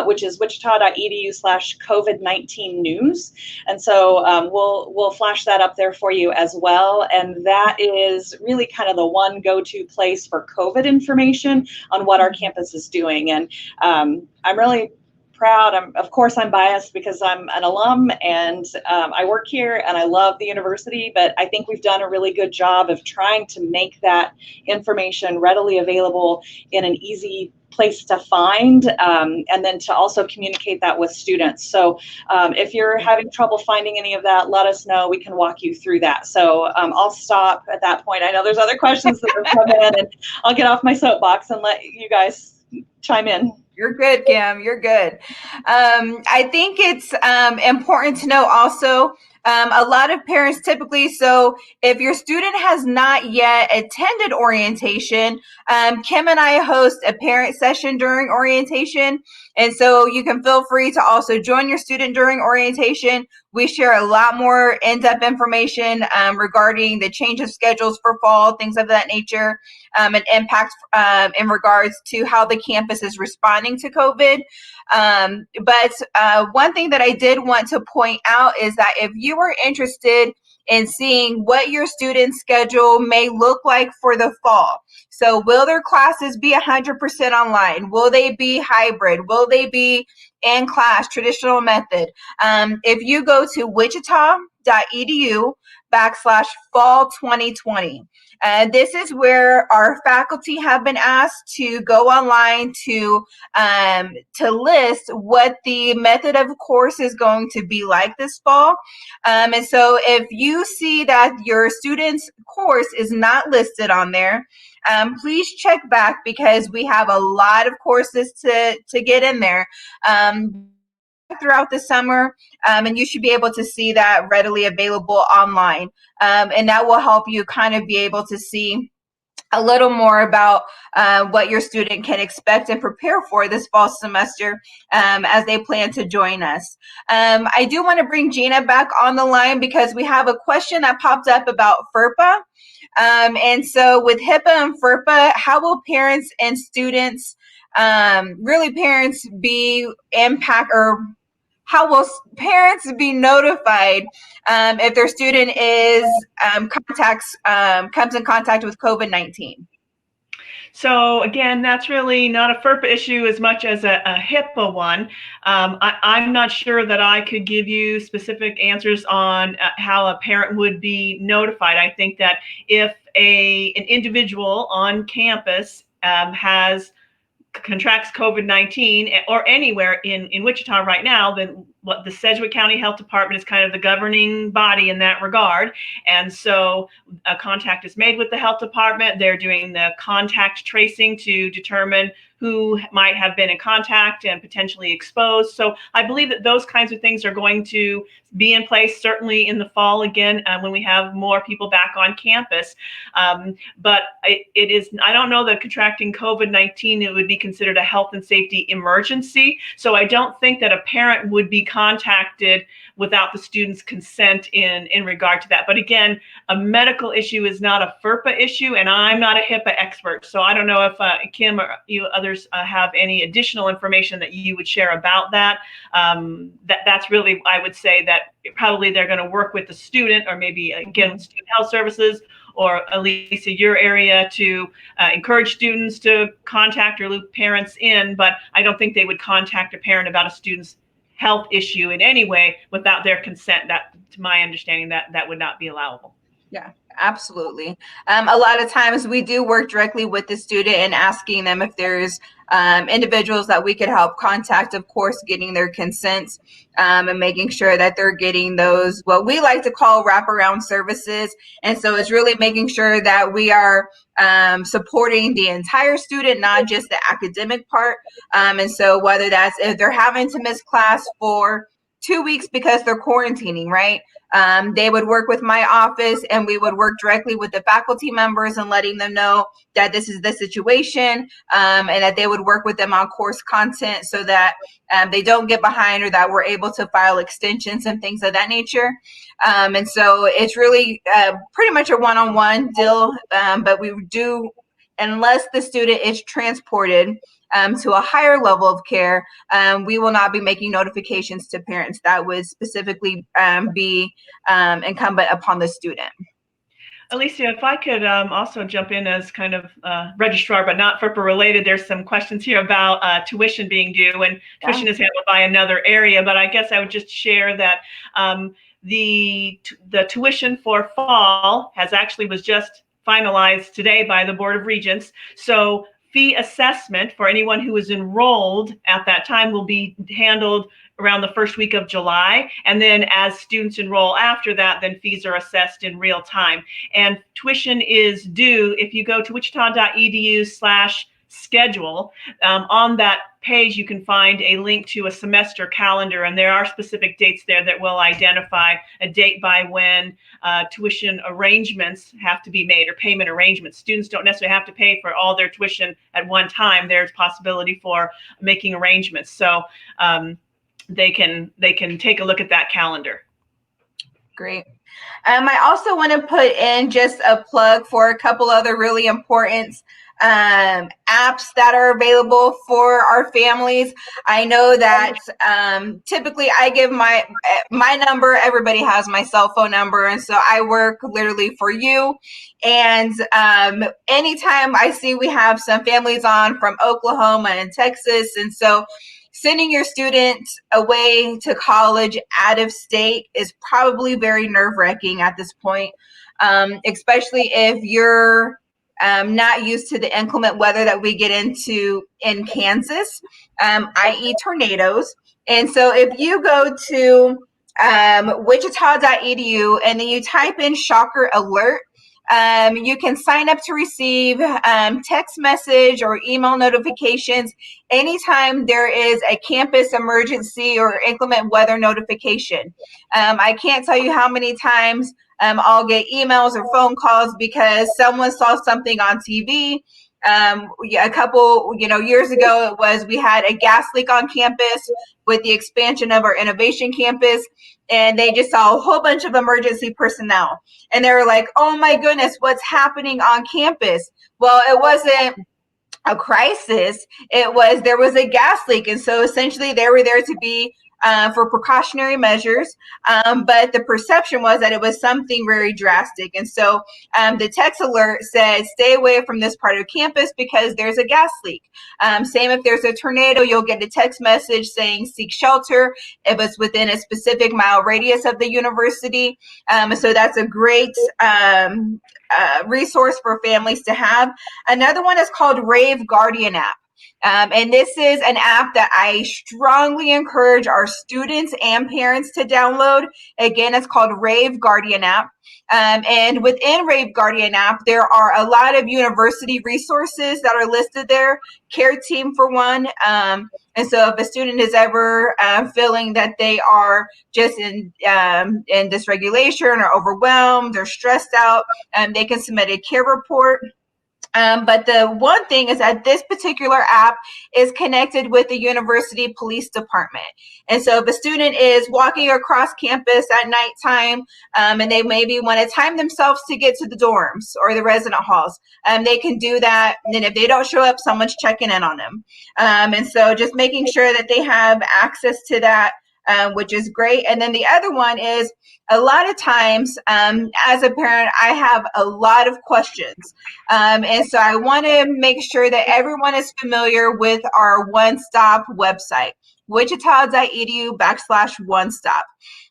which is wichita.edu/COVID-19 news. And so we'll flash that up there for you as well. And that is really kind of the one go-to place for COVID information on what our campus is doing. And I'm really proud. Of course, I'm biased because I'm an alum and I work here and I love the university, but I think we've done a really good job of trying to make that information readily available in an easy place to find, and then to also communicate that with students. So if you're having trouble finding any of that, let us know. We can walk you through that. So I'll stop at that point. I know there's other questions that have come in, and I'll get off my soapbox and let you guys chime in. You're good, Kim. You're good. I think it's important to know also, a lot of parents typically, so if your student has not yet attended orientation, Kim and I host a parent session during orientation. And so you can feel free to also join your student during orientation. We share a lot more in-depth information regarding the change of schedules for fall, things of that nature, and impact in regards to how the campus is responding to COVID. But one thing that I did want to point out is that if you are interested in seeing what your student's schedule may look like for the fall. So will their classes be 100% online? Will they be hybrid? Will they be in class, traditional method? If you go to wichita.edu/fall 2020, this is where our faculty have been asked to go online to list what the method of course is going to be like this fall. And so if you see that your student's course is not listed on there, please check back because we have a lot of courses to get in there throughout the summer, and you should be able to see that readily available online. And that will help you kind of be able to see a little more about what your student can expect and prepare for this fall semester as they plan to join us. I do want to bring Gina back on the line because we have a question that popped up about FERPA. And so with HIPAA and FERPA, how will parents and students, really parents, be impact or how will parents be notified if their student is comes in contact with COVID-19? So again, that's really not a FERPA issue as much as a HIPAA one. I'm not sure that I could give you specific answers on how a parent would be notified. I think that if an individual on campus contracts COVID-19 or anywhere in Wichita right now, then what the Sedgwick County Health Department is kind of the governing body in that regard. And so a contact is made with the health department. They're doing the contact tracing to determine who might have been in contact and potentially exposed. So I believe that those kinds of things are going to be in place certainly in the fall again when we have more people back on campus. But it is, I don't know that contracting COVID-19, it would be considered a health and safety emergency. So I don't think that a parent would be contacted without the student's consent in regard to that. But again, a medical issue is not a FERPA issue, and I'm not a HIPAA expert. So I don't know if Kim or you others have any additional information that you would share about that. That's really, I would say that probably they're going to work with the student, or maybe again with student health services, or Alicia, your area, to encourage students to contact or loop parents in. But I don't think they would contact a parent about a student's health issue in any way without their consent. That, to my understanding, that would not be allowable. Yeah, absolutely. A lot of times we do work directly with the student and asking them if there's individuals that we could help contact, of course, getting their consents and making sure that they're getting those, what we like to call wraparound services. And so it's really making sure that we are supporting the entire student, not just the academic part. And so whether that's if they're having to miss class for 2 weeks because they're quarantining, right? They would work with my office, and we would work directly with the faculty members and letting them know that this is the situation, and that they would work with them on course content so that they don't get behind, or that we're able to file extensions and things of that nature. And so it's really pretty much a one-on-one deal, but we do, unless the student is transported to a higher level of care, we will not be making notifications to parents. That would specifically be incumbent upon the student. Alicia, if I could also jump in as kind of registrar, but not FERPA related, there's some questions here about tuition being due, and tuition is handled by another area, but I guess I would just share that the tuition for fall was just finalized today by the Board of Regents. So fee assessment for anyone who is enrolled at that time will be handled around the first week of July. And then as students enroll after that, then fees are assessed in real time. And tuition is due if you go to wichita.edu/schedule. On that page, you can find a link to a semester calendar, and there are specific dates there that will identify a date by when tuition arrangements have to be made, or payment arrangements. Students don't necessarily have to pay for all their tuition at one time. There's possibility for making arrangements. So they can take a look at that calendar. Great. I also want to put in just a plug for a couple other really important apps that are available for our families. I know that typically I give my number. Everybody has my cell phone number, and so I work literally for you. And anytime I see we have some families on from Oklahoma and Texas, and so sending your student away to college out of state is probably very nerve-wracking at this point, especially if you're not used to the inclement weather that we get into in Kansas, i.e. tornadoes. And so if you go to wichita.edu and then you type in shocker alert, you can sign up to receive text message or email notifications anytime there is a campus emergency or inclement weather notification. I can't tell you how many times I'll get emails or phone calls because someone saw something on TV. A couple, years ago, it was we had a gas leak on campus with the expansion of our innovation campus, and they just saw a whole bunch of emergency personnel, and they were like, "Oh my goodness, what's happening on campus?" Well, it wasn't a crisis. There was a gas leak, and so essentially they were there to be for precautionary measures, but the perception was that it was something very drastic. And so the text alert said, stay away from this part of campus because there's a gas leak. Same if there's a tornado, you'll get a text message saying seek shelter if it's within a specific mile radius of the university. So that's a great resource for families to have. Another one is called Rave Guardian app. And this is an app that I strongly encourage our students and parents to download. Again, it's called Rave Guardian app. And within Rave Guardian app, there are a lot of university resources that are listed there, Care Team for one. And so if a student is ever feeling that they are just in dysregulation or overwhelmed or stressed out, they can submit a care report. But the one thing is that this particular app is connected with the university police department. And so if a student is walking across campus at nighttime and they maybe want to time themselves to get to the dorms or the resident halls, they can do that. And then if they don't show up, someone's checking in on them. And so just making sure that they have access to that, which is great. And then the other one is, a lot of times, as a parent, I have a lot of questions. And so I want to make sure that everyone is familiar with our OneStop website, wichita.edu/OneStop.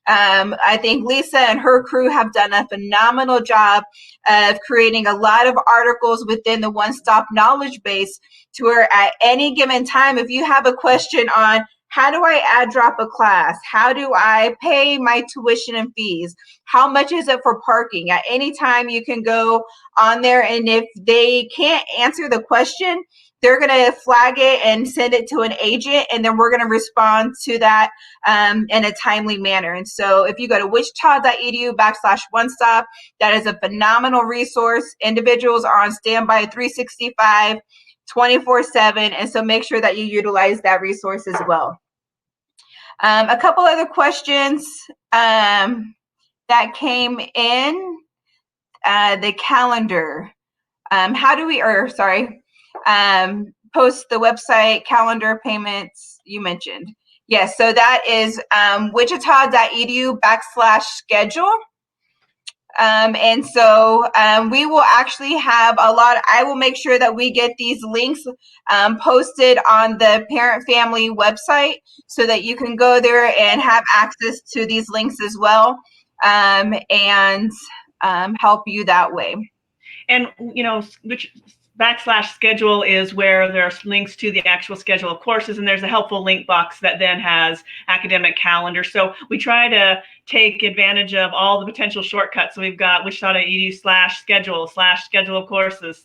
I think Lisa and her crew have done a phenomenal job of creating a lot of articles within the OneStop knowledge base to where at any given time, if you have a question on how do I add drop a class? How do I pay my tuition and fees? How much is it for parking? At any time you can go on there, and if they can't answer the question, they're going to flag it and send it to an agent, and then we're going to respond to that in a timely manner. And so if you go to wichita.edu/OneStop, that is a phenomenal resource. Individuals are on standby 365, 24/7, and so make sure that you utilize that resource as well. A couple other questions that came in, the calendar. How do we, post the website, calendar, payments, you mentioned. Yes, so that is wichita.edu/schedule. And so we will actually have I will make sure that we get these links posted on the parent family website so that you can go there and have access to these links as well, and help you that way. And, which /schedule is where there's links to the actual schedule of courses, and there's a helpful link box that then has academic calendar. So we try to take advantage of all the potential shortcuts. So we've got wichita.edu/schedule of courses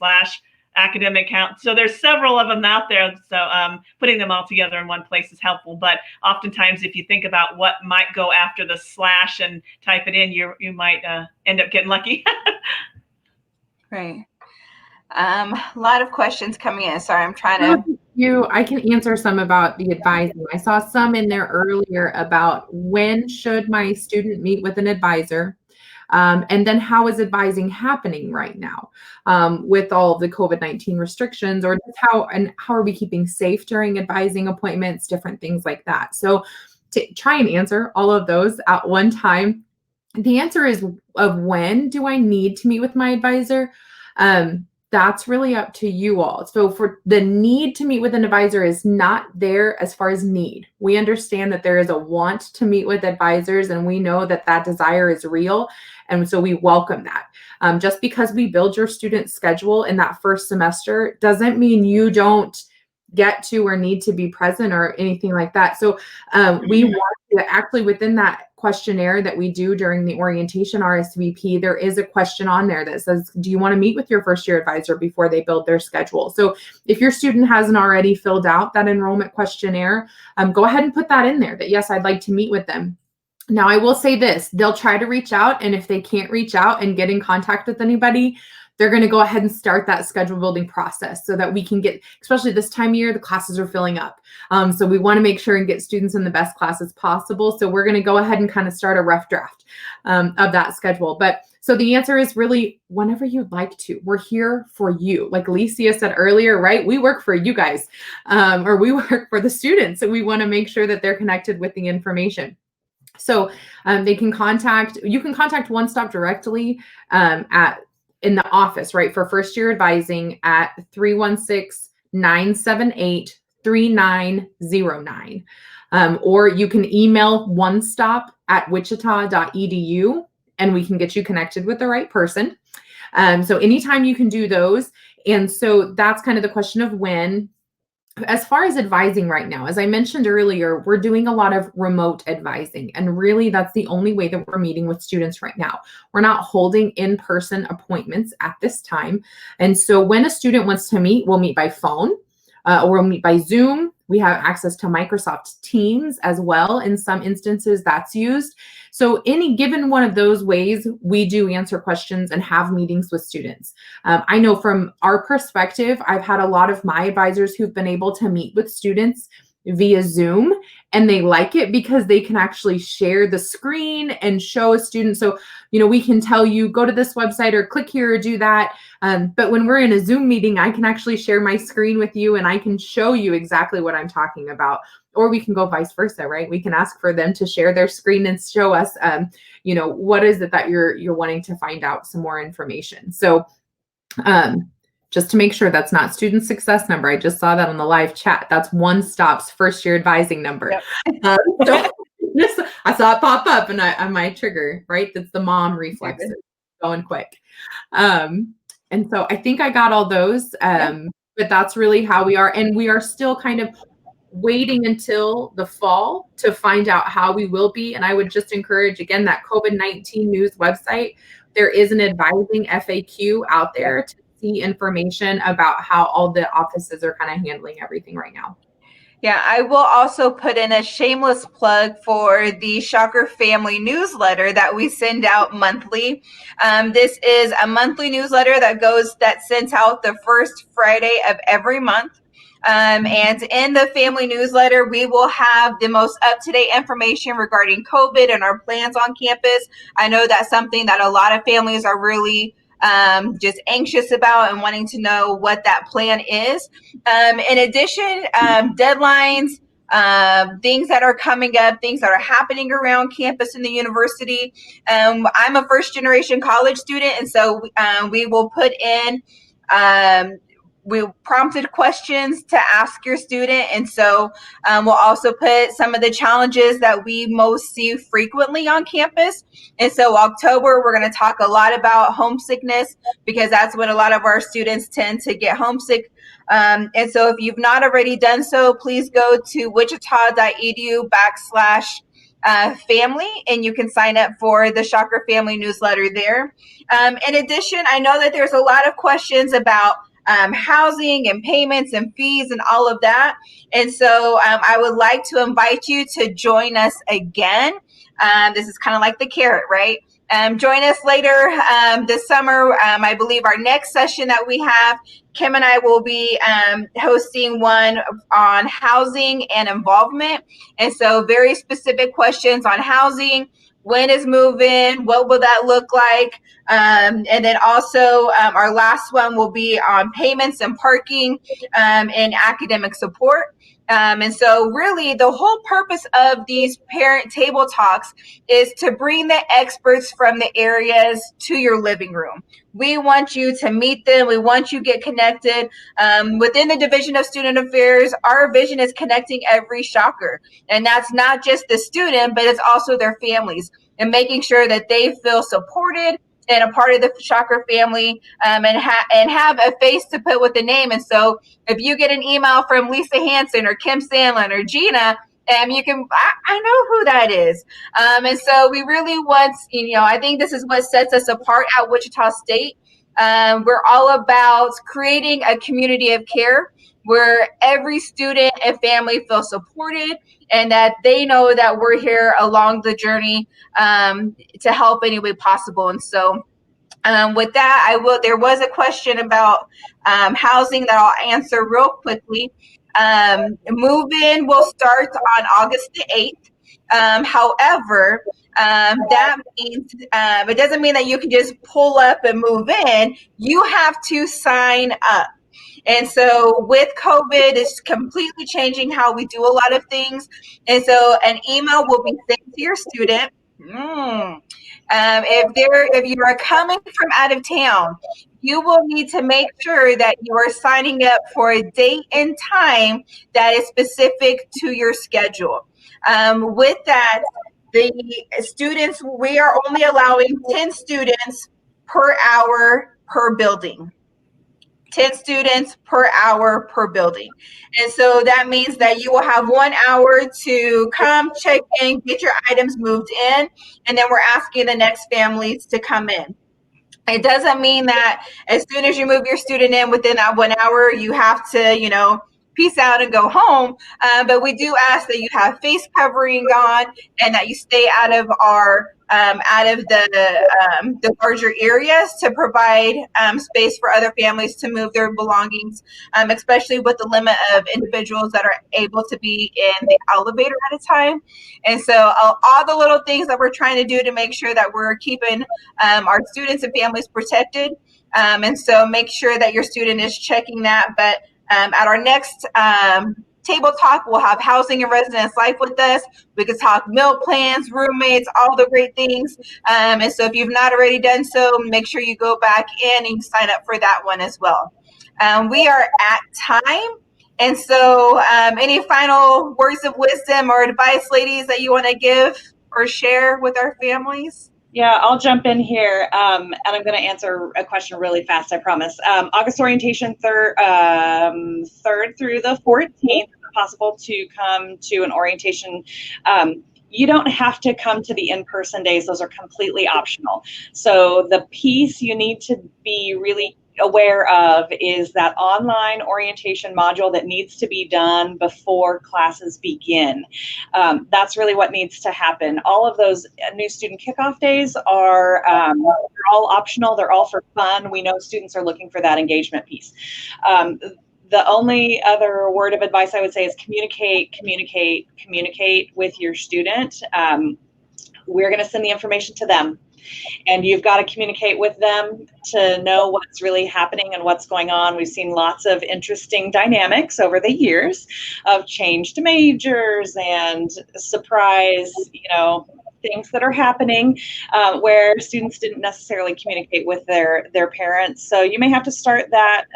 /academic count. So there's several of them out there. So putting them all together in one place is helpful. But oftentimes, if you think about what might go after the / and type it in, you might end up getting lucky. Right. A lot of questions coming in. Sorry, I'm trying to. I can answer some about the advising. I saw some in there earlier about when should my student meet with an advisor, and then how is advising happening right now with all of the COVID-19 restrictions, or just how are we keeping safe during advising appointments, different things like that. So to try and answer all of those at one time, the answer is of when do I need to meet with my advisor? That's really up to you all. So for the need to meet with an advisor is not there as far as need. We understand that there is a want to meet with advisors, and we know that that desire is real. And so we welcome that. Just because we build your student schedule in that first semester doesn't mean you don't get to or need to be present or anything like that. So we want to actually, within that questionnaire that we do during the orientation RSVP, there is a question on there that says, do you want to meet with your first year advisor before they build their schedule? So if your student hasn't already filled out that enrollment questionnaire, go ahead and put that in there that, yes, I'd like to meet with them. Now, I will say this, they'll try to reach out, and if they can't reach out and get in contact with anybody, they're going to go ahead and start that schedule building process so that we can get, especially this time of year, the classes are filling up. So we want to make sure and get students in the best classes possible. So we're going to go ahead and kind of start a rough draft of that schedule. But So the answer is really whenever you'd like to. We're here for you. Like Alicia said earlier, right? We work for you guys, or we work for the students. So we want to make sure that they're connected with the information. So you can contact OneStop directly in the office, right? For first year advising at 316-978-3909. Or you can email onestop@wichita.edu and we can get you connected with the right person. So anytime you can do those. And so that's kind of the question of when. As far as advising right now, as I mentioned earlier, we're doing a lot of remote advising. And really, that's the only way that we're meeting with students right now. We're not holding in-person appointments at this time. And so when a student wants to meet, we'll meet by phone or we'll meet by Zoom. We have access to Microsoft Teams as well. In some instances, that's used. So any given one of those ways, we do answer questions and have meetings with students. I know from our perspective, I've had a lot of my advisors who've been able to meet with students via Zoom, and they like it because they can actually share the screen and show a student. So, we can tell you, go to this website or click here or do that. But when we're in a Zoom meeting, I can actually share my screen with you and I can show you exactly what I'm talking about. Or we can go vice versa, right? We can ask for them to share their screen and show us, what is it that you're wanting to find out some more information. So just to make sure that's not student success number. I just saw that on the live chat. That's OneStop's first year advising number. Yep. I saw it pop up and I might trigger, right? That's the mom reflex going quick. And so I think I got all those, but that's really how we are. And we are still kind of waiting until the fall to find out how we will be. And I would just encourage, again, that COVID-19 news website. There is an advising FAQ out there to see information about how all the offices are kind of handling everything right now. Yeah, I will also put in a shameless plug for the Shocker Family newsletter that we send out monthly. This is a monthly newsletter that sends out the first Friday of every month. And in the family newsletter, we will have the most up-to-date information regarding COVID and our plans on campus. I know that's something that a lot of families are really just anxious about and wanting to know what that plan is. In addition, deadlines, things that are coming up, things that are happening around campus in the university. I'm a first-generation college student, and so we will put in we prompted questions to ask your student. And so we'll also put some of the challenges that we most see frequently on campus. And so October, we're going to talk a lot about homesickness because that's when a lot of our students tend to get homesick. And so if you've not already done so, please go to wichita.edu/family, and you can sign up for the Shocker Family newsletter there. In addition, I know that there's a lot of questions about housing and payments and fees and all of that. And so I would like to invite you to join us again. This is kind of like the carrot, right? Join us later this summer. I believe our next session that we have, Kim and I will be hosting one on housing and involvement. And so very specific questions on housing. When is move-in? What will that look like? And then also our last one will be on payments and parking and academic support. And so really the whole purpose of these parent table talks is to bring the experts from the areas to your living room. We want you to meet them. We want you to get connected. Within the Division of Student Affairs, our vision is connecting every Shocker. And that's not just the student, but it's also their families and making sure that they feel supported and a part of the Shocker family and have a face to put with the name. And so if you get an email from Alicia Hansen or Kim Sandlin or Gina, you can, I know who that is. And so we really want, I think this is what sets us apart at Wichita State. We're all about creating a community of care where every student and family feel supported and that they know that we're here along the journey to help any way possible. And so with that, there was a question about housing that I'll answer real quickly. Move-in will start on August the 8th. However, that means it doesn't mean that you can just pull up and move in. You have to sign up. And so with COVID, it's completely changing how we do a lot of things. And so an email will be sent to your student. If you are coming from out of town, you will need to make sure that you are signing up for a date and time that is specific to your schedule. With that, the students, we are only allowing 10 students per hour per building. 10 students per hour per building. And so that means that you will have 1 hour to come, check in, get your items moved in, and then we're asking the next families to come in. It doesn't mean that as soon as you move your student in within that 1 hour, you have to, peace out and go home. But we do ask that you have face covering on and that you stay out of the larger areas to provide space for other families to move their belongings, especially with the limit of individuals that are able to be in the elevator at a time. And so all the little things that we're trying to do to make sure that we're keeping our students and families protected. And so make sure that your student is checking that. But at our next table talk, we'll have housing and residence life with us. We can talk meal plans, roommates, all the great things. And so if you've not already done so, make sure you go back in and sign up for that one as well. We are at time. And so any final words of wisdom or advice, ladies, that you want to give or share with our families? Yeah, I'll jump in here, and I'm going to answer a question really fast, I promise. August orientation, 3rd through the 14th, if possible to come to an orientation. You don't have to come to the in-person days. Those are completely optional. So the piece you need to be really aware of is that online orientation module that needs to be done before classes begin. That's really what needs to happen. All of those new student kickoff days are they're all optional. They're all for fun. We know students are looking for that engagement piece. The only other word of advice I would say is communicate with your student. We're going to send the information to them. And you've got to communicate with them to know what's really happening and what's going on. We've seen lots of interesting dynamics over the years of changed majors and surprise, things that are happening where students didn't necessarily communicate with their parents. So you may have to start that,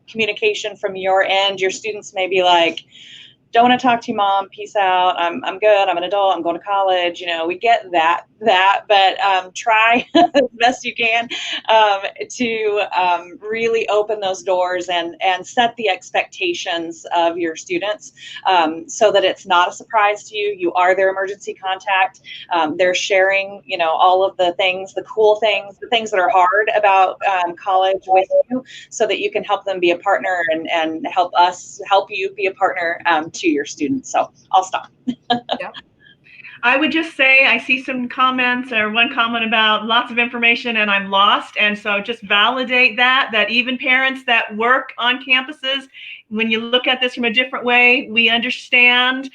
communication from your end. Your students may be like, don't want to talk to you, Mom. Peace out. I'm good. I'm an adult. I'm going to college. We get that, but try as best you can to really open those doors and set the expectations of your students so that it's not a surprise to you. You are their emergency contact. They're sharing, all of the things, the cool things, the things that are hard about college with you so that you can help them be a partner and help you be a partner to your students. So I'll stop. Yeah. I would just say I see some comments or one comment about lots of information and I'm lost. And so just validate that even parents that work on campuses, when you look at this from a different way, we understand.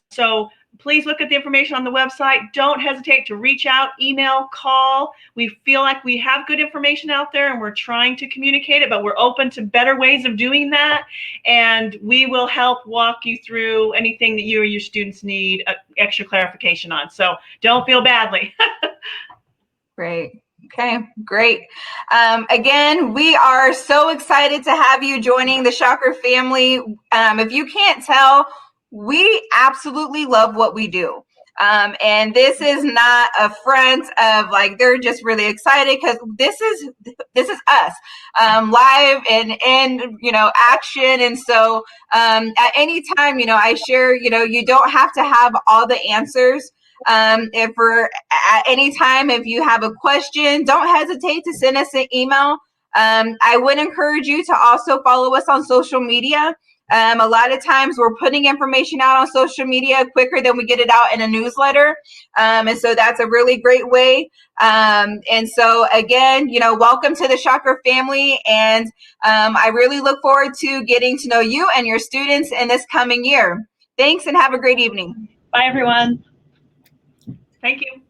So please look at the information on the website. Don't hesitate to reach out, email, call. We feel like we have good information out there and we're trying to communicate it, but we're open to better ways of doing that. And we will help walk you through anything that you or your students need extra clarification on. So don't feel badly. Great. Okay, great. Again, we are so excited to have you joining the Shocker family. If you can't tell, we absolutely love what we do. And this is not a front of like, they're just really excited because this is us live and action. And so at any time, I share, you don't have to have all the answers. If you have a question, don't hesitate to send us an email. I would encourage you to also follow us on social media. A lot of times we're putting information out on social media quicker than we get it out in a newsletter. And so that's a really great way. And so again, welcome to the Shocker family. And I really look forward to getting to know you and your students in this coming year. Thanks and have a great evening. Bye, everyone. Thank you.